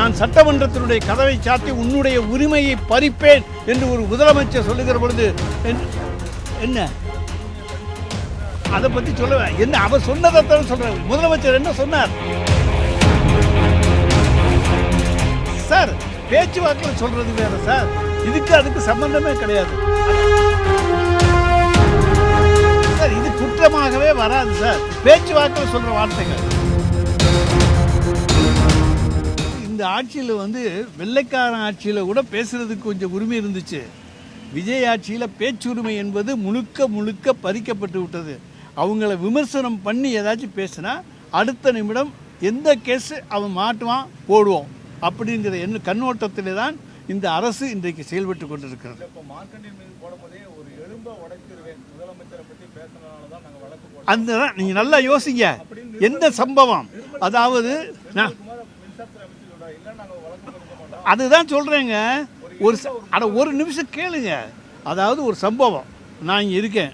நான் சட்டமன்றத்தினுடைய கதவை சாத்தி உன்னுடைய உரிமையை பறிப்பேன் என்று ஒரு முதலமைச்சர் சொல்லுகிற பொழுது என்ன அதை பத்தி சொல்ல என்ன அவர் சொன்னதான் சொல்றாரு. முதலமைச்சர் என்ன சொன்னார் சார்? பேச்சுவாக்கில் சொல்றது வேற சார், இதுக்கு அதுக்கு சம்பந்தமே கிடையாது சார். இது குற்றமாகவே வராது சார், பேச்சுவாக்கில் சொல்ற வார்த்தைகள். இந்த ஆட்சியில் வெள்ளைக்காரன் ஆட்சியில் கூட பேசுறதுக்கு கொஞ்சம் உரிமை இருந்துச்சு. விஜய் ஆட்சியில் பேச்சுரிமை என்பது முழுக்க முழுக்க பறிக்கப்பட்டு விட்டது. அவங்கள விமர்சனம் பண்ணி ஏதாச்சும் பேசினா அடுத்த நிமிடம் எந்த கேஸ் அவன் மாட்டுவான் போடுவோம் அப்படிங்கிற கண்ணோட்டத்திலே தான் இந்த அரசு இன்றைக்கு செயல்பட்டு கொண்டிருக்கிறது. அந்த நீங்கள் நல்லா யோசிங்க, எந்த சம்பவம், அதாவது அதுதான் சொல்கிறேங்க. ஒரு நிமிஷம் கேளுங்க. அதாவது ஒரு சம்பவம், நான் இங்கே இருக்கேன்,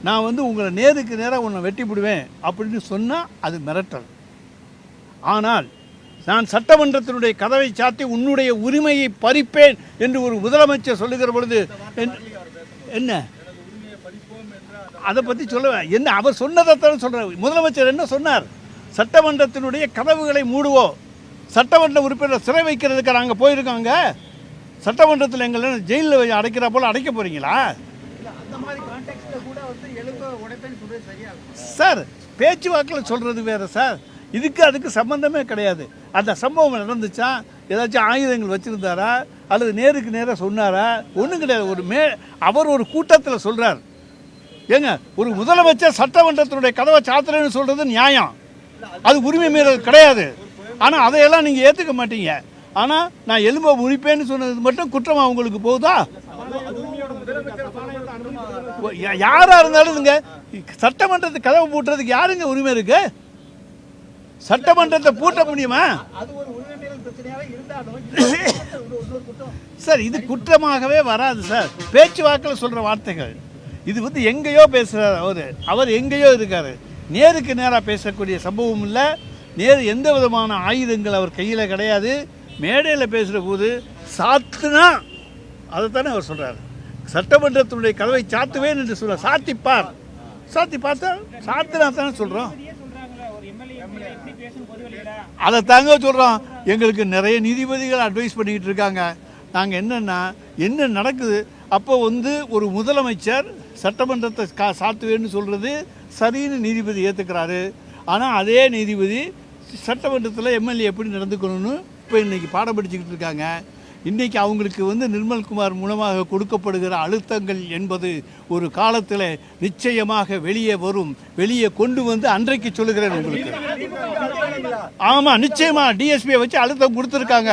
நான் உங்களை நேருக்கு நேராக உன்னை வெட்டி விடுவேன் அப்படின்னு சொன்னால் அது மிரட்டல். ஆனால் நான் சட்டமன்றத்தினுடைய கதவை சாத்தி உன்னுடைய உரிமையை பறிப்பேன் என்று ஒரு முதலமைச்சர் சொல்லுகிற பொழுது என்ன அதை பற்றி சொல்ல என்ன அவர் சொன்னதைத்தான் சொல்கிறார். முதலமைச்சர் என்ன சொன்னார்? சட்டமன்றத்தினுடைய கதவுகளை மூடுவோம், சட்டமன்ற உறுப்பினர் சிறை வைக்கிறதுக்கு நாங்கள் போயிருக்கோங்க, சட்டமன்றத்தில் எங்களை ஜெயிலில் அடைக்கிற போல் அடைக்க போகிறீங்களா சார்? பேச்சுவாக்கில் சொல்கிறது வேறு சார், இதுக்கு அதுக்கு சம்பந்தமே கிடையாது. அந்த சம்பவம் நடந்துச்சா, ஏதாச்சும் ஆயுதங்கள் வச்சுருந்தாரா அல்லது நேருக்கு நேராக சொன்னாரா? ஒன்றும் கிடையாது. அவர் ஒரு கூட்டத்தில் சொல்கிறார். ஏங்க, ஒரு முதலமைச்சர் சட்டமன்றத்தினுடைய கதவை சாத்திரன்னு சொல்கிறது நியாயம், அது உரிமை மீறல் கிடையாது. ஆனால் அதையெல்லாம் நீங்கள் ஏற்றுக்க மாட்டீங்க. ஆனால் நான் எலும்பை முறிப்பேன்னு சொன்னது மட்டும் குற்றமாக உங்களுக்கு போகுதா? யாரா இருந்தாலும் சட்டமன்றத்தை கதவை பூட்டுறதுக்கு யாருங்க உரிமை இருக்கு? சட்டமன்றத்தை பூட்ட முடியுமா சார்? இது குற்றமாகவே வராது சார், பேச்சுவாக்கில் சொல்ற வார்த்தைகள். இது எங்கேயோ பேசுறாரு அவர் எங்கேயோ இருக்காரு. நேருக்கு நேராக பேசக்கூடிய சம்பவம் இல்லை. எந்த விதமான ஆயுதங்கள் அவர் கையில் கிடையாது. மேடையில் பேசுகிற போது சாத்துனா அதைத்தானே அவர் சொல்கிறார். சட்டமன்றத்தினுடைய கதவை சாத்துவேன் என்று சொல்கிறார். சாத்திப்பார், சாத்தி பார்த்தா சாத்தினா தானே சொல்கிறோம். அதை தாங்க சொல்கிறோம். எங்களுக்கு நிறைய நீதிபதிகள் அட்வைஸ் பண்ணிக்கிட்டு இருக்காங்க. நாங்கள் என்ன நடக்குது அப்போ ஒரு முதலமைச்சர் சட்டமன்றத்தை சாத்துவேன்னு சொல்கிறது சரின்னு நீதிபதி ஏற்றுக்கிறாரு. ஆனால் அதே நீதிபதி சட்டமன்றத்தில் எம்எல்ஏ எப்படி நடந்துக்கணும்னு இப்போ இன்றைக்கி பாடம் படிச்சுக்கிட்டு இருக்காங்க. இன்றைக்கி அவங்களுக்கு நிர்மல்குமார் மூலமாக கொடுக்கப்படுகிற அழுத்தங்கள் என்பது ஒரு காலத்தில் நிச்சயமாக வெளியே வரும். வெளியே கொண்டு அன்றைக்கு சொல்லுகிறேன் உங்களுக்கு. ஆமாம், நிச்சயமாக டிஎஸ்பியை வச்சு அழுத்தம் கொடுத்துருக்காங்க.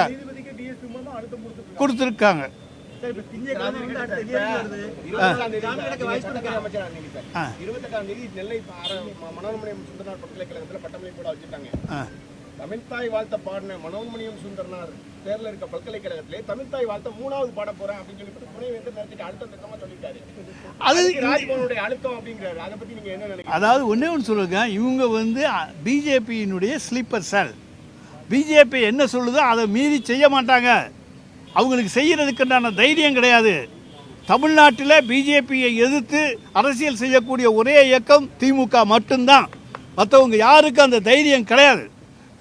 தமிழ்தாய் வாழ்த்த பாடின மனோன்மணியம் சுந்தரனார் பேர்ல இருக்க பல்கலைக்கழகத்திலே தமிழ்தாய் வாழ்த்த 3வது பாட போறேன் அப்படின்னு சொல்லிட்டு துணைவேந்தர் நேரத்துக்கு அழுத்தம் திட்டமா சொல்லிட்டாரு. அது ராஜ்பவனுடைய அழுத்தம் அப்படிங்கிறாரு. அதை பத்தி நீங்க என்ன நினைக்கிறீங்க? அதாவது ஒண்ணு சொல்லுங்க, இவங்க பிஜேபியினுடைய ஸ்லீப்பர் செல். பிஜேபி என்ன சொல்லுதோ அதை மீறி செய்ய மாட்டாங்க. அவங்களுக்கு செய்யறதுக்குண்டான தைரியம் கிடையாது. தமிழ்நாட்டில் பிஜேபியை எதிர்த்து அரசியல் செய்யக்கூடிய ஒரே இயக்கம் திமுக மட்டும்தான். மற்றவங்க யாருக்கும் அந்த தைரியம் கிடையாது.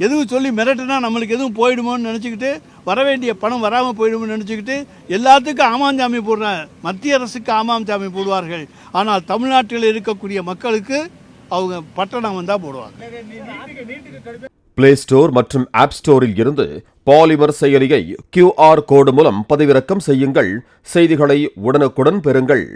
எதுவும் சொல்லி மிரட்டுனா நம்மளுக்கு எதுவும் போயிடுமோன்னு நினச்சிக்கிட்டு, வர வேண்டிய பணம் வராமல் போயிடுமோன்னு நினச்சிக்கிட்டு எல்லாத்துக்கும் ஆமாஞ்சாமி போடுறாங்க. மத்திய அரசுக்கு ஆமாஞ்சாமி போடுவார்கள். ஆனால் தமிழ்நாட்டில் இருக்கக்கூடிய மக்களுக்கு அவங்க பட்டணம் வந்தால் போடுவாங்க. பிளே ஸ்டோர் மற்றும் ஆப் ஸ்டோரில் இருந்து பாலிமர் செயலியை QR கோடு மூலம் பதிவிறக்கம் செய்யுங்கள். செய்திகளை உடனுக்குடன் பெறுங்கள்.